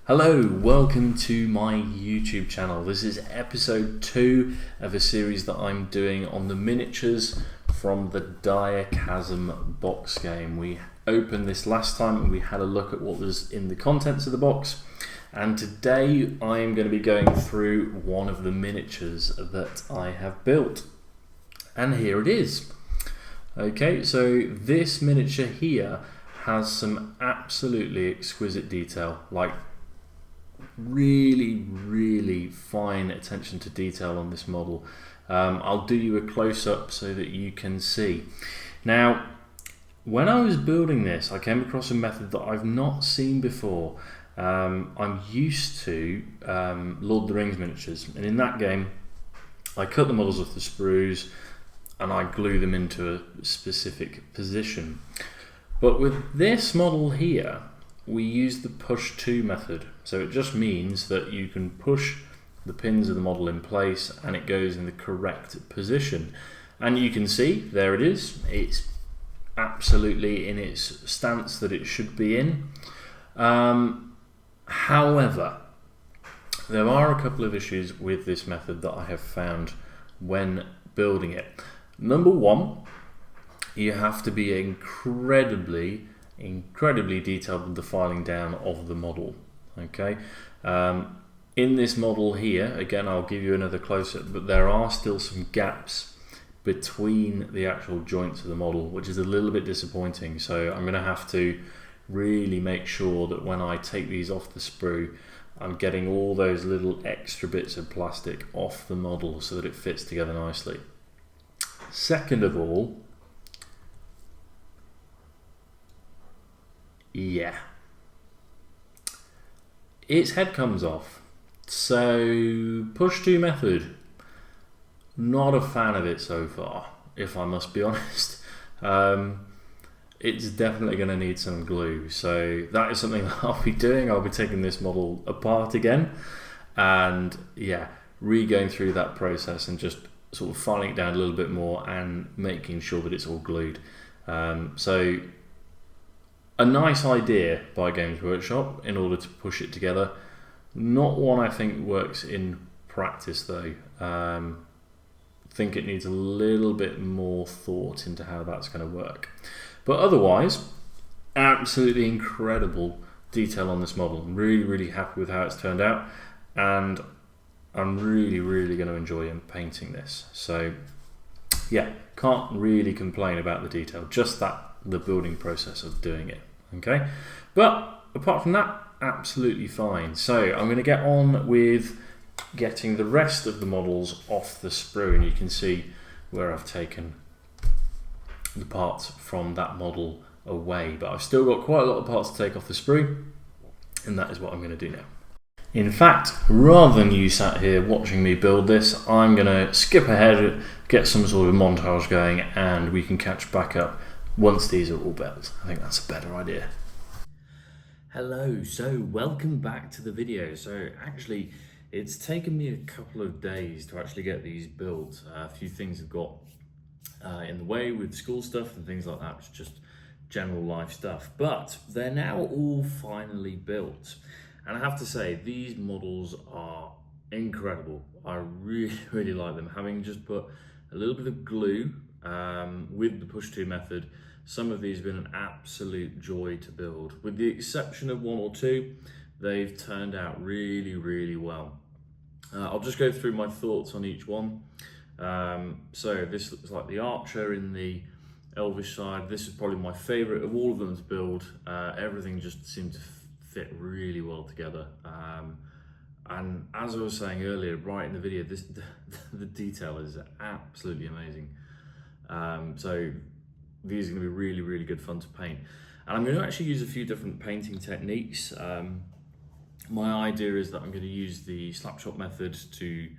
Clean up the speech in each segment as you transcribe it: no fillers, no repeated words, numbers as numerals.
Hello, welcome to my YouTube channel. This is episode 2 of a series that I'm doing on the miniatures from the Direchasm box game. We opened this last time and we had a look at what was in the contents of the box, and today I am going to be going through one of the miniatures that I have built, and here it is. Okay, so this miniature here has some absolutely exquisite detail, like really fine attention to detail on this model. I'll do you a close-up so that you can see. Now, when I was building this, I came across a method that I've not seen before. I'm used to Lord of the Rings miniatures, and in that game I cut the models off the sprues and I glue them into a specific position. But with this model here, we use the push to method. So it just means that you can push the pins of the model in place and it goes in the correct position. And you can see, there it is. It's absolutely in its stance that it should be in. However, there are a couple of issues with this method that I have found when building it. Number one, you have to be incredibly detailed with the filing down of the model. Okay, in this model here, again, I'll give you another close-up, but there are still some gaps between the actual joints of the model, which is a little bit disappointing. So I'm going to have to really make sure that when I take these off the sprue, I'm getting all those little extra bits of plastic off the model so that it fits together nicely. Second of all, its head comes off. So push to method, not a fan of it so far, if I must be honest. It's definitely going to need some glue, so that is something that I'll be doing. I'll be taking this model apart again and going through that process and just sort of filing it down a little bit more and making sure that it's all glued. So a nice idea by Games Workshop in order to push it together. Not one I think works in practice though. I think it needs a little bit more thought into how that's going to work. But otherwise, absolutely incredible detail on this model. I'm really happy with how it's turned out, and I'm really going to enjoy painting this. So yeah, can't really complain about the detail, just the building process of doing it. Okay, but apart from that, absolutely fine. So I'm going to get on with getting the rest of the models off the sprue, and you can see where I've taken the parts from that model away, but I've still got quite a lot of parts to take off the sprue, and that is what I'm going to do now. In fact, rather than you sat here watching me build this, I'm going to skip ahead, get some sort of montage going, and we can catch back up once these are all built. I think that's a better idea. Hello, so welcome back to the video. So actually, it's taken me a couple of days to actually get these built. A few things have got in the way with school stuff and things like that, which is just general life stuff. But they're now all finally built. And I have to say, these models are incredible. I really like them. Having just put a little bit of glue with the push-to method, some of these have been an absolute joy to build. With the exception of one or two, they've turned out really well. I'll just go through my thoughts on each one. So this looks like the archer in the elvish side. This is probably my favourite of all of them to build. Everything just seemed to fit really well together. And as I was saying earlier, right in the video, the detail is absolutely amazing. So these are going to be really good fun to paint. And I'm going to actually use a few different painting techniques. My idea is that I'm going to use the slapshot method to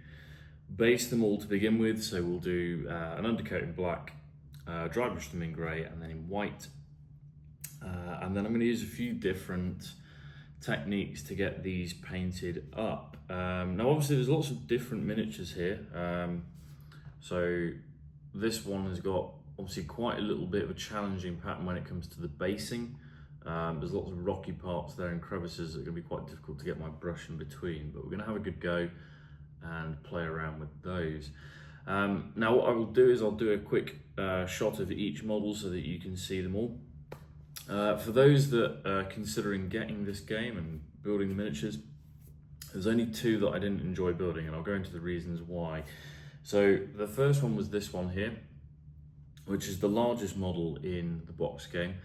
base them all to begin with. So we'll do an undercoat in black, dry brush them in grey, and then in white. And then I'm going to use a few different techniques to get these painted up. Now obviously there's lots of different miniatures here. So this one has got obviously quite a little bit of a challenging pattern when it comes to the basing There's lots of rocky parts there and crevices that are going to be quite difficult to get my brush in between, but we're going to have a good go and play around with those. Now what I will do is I'll do a quick shot of each model so that you can see them all. For those that are considering getting this game and building the miniatures, there's only two that I didn't enjoy building, and I'll go into the reasons why. So the first one was this one here, which is the largest model in the box game.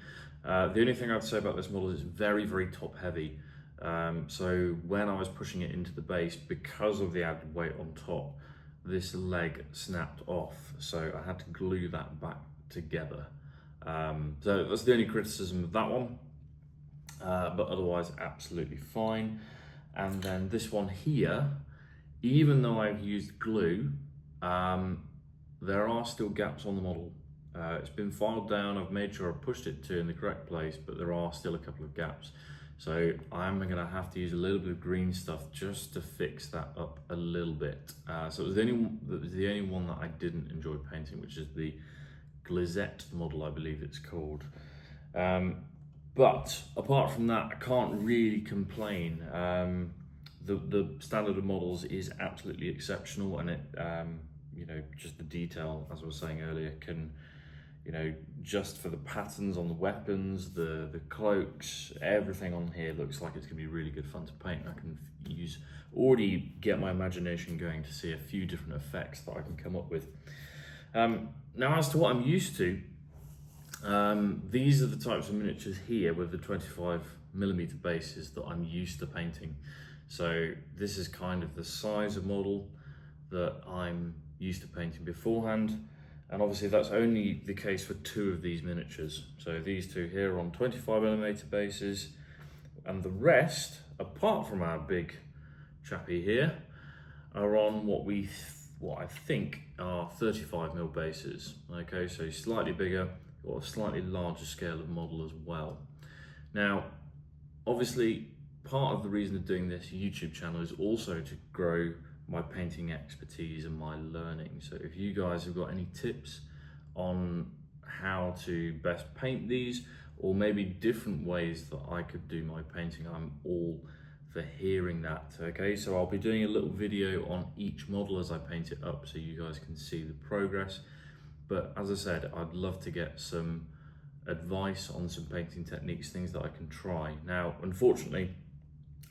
The only thing I'd say about this model is it's very, very top heavy. So when I was pushing it into the base, because of the added weight on top, this leg snapped off. So I had to glue that back together. So that's the only criticism of that one. But otherwise, absolutely fine. And then this one here, even though I've used glue, there are still gaps on the model. It's been filed down, I've made sure I pushed it to in the correct place, but there are still a couple of gaps. So I'm going to have to use a little bit of green stuff just to fix that up a little bit. So it was the only one that I didn't enjoy painting, which is the Glizette model, I believe it's called. But apart from that, I can't really complain. The standard of models is absolutely exceptional, and it, you know, just the detail, as I was saying earlier, can, you know, just for the patterns on the weapons, the cloaks, everything on here looks like it's gonna be really good fun to paint. I can already get my imagination going to see a few different effects that I can come up with. Now, as to what I'm used to, these are the types of miniatures here with the 25mm bases that I'm used to painting. So this is kind of the size of model that I'm used to painting beforehand. And obviously that's only the case for two of these miniatures. So these two here are on 25mm bases, and the rest, apart from our big chappy here, are on what I think are 35mm bases. Okay, so slightly bigger, or a slightly larger scale of model as well. Now, obviously, part of the reason of doing this YouTube channel is also to grow my painting expertise and my learning. So if you guys have got any tips on how to best paint these, or maybe different ways that I could do my painting, I'm all for hearing that. Okay, so I'll be doing a little video on each model as I paint it up so you guys can see the progress. But as I said, I'd love to get some advice on some painting techniques, things that I can try. Now, unfortunately,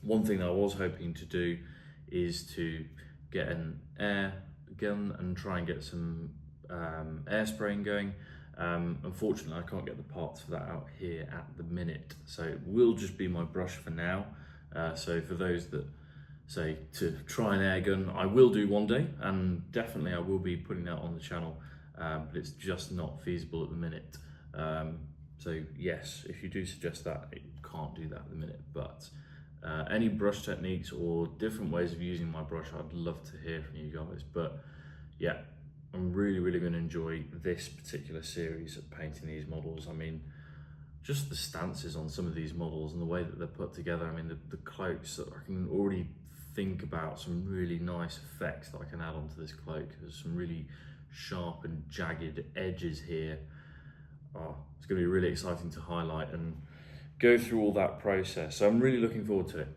one thing that I was hoping to do is to get an air gun and try and get some air spraying going. Unfortunately, I can't get the parts for that out here at the minute, so it will just be my brush for now. So for those that say to try an air gun, I will do one day, and definitely I will be putting that on the channel, but it's just not feasible at the minute. So yes, if you do suggest that, it can't do that at the minute, but any brush techniques or different ways of using my brush, I'd love to hear from you guys. But yeah, I'm really going to enjoy this particular series of painting these models. I mean, just the stances on some of these models and the way that they're put together. I mean, the cloaks, I can already think about some really nice effects that I can add onto this cloak. There's some really sharp and jagged edges here. Oh, it's going to be really exciting to highlight and go through all that process. So I'm really looking forward to it.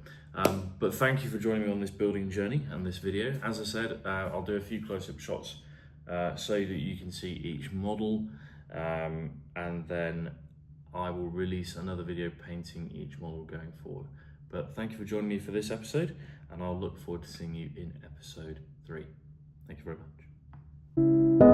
But thank you for joining me on this building journey and this video. As I said, I'll do a few close-up shots so that you can see each model, and then I will release another video painting each model going forward. But thank you for joining me for this episode, and I'll look forward to seeing you in episode 3. Thank you very much.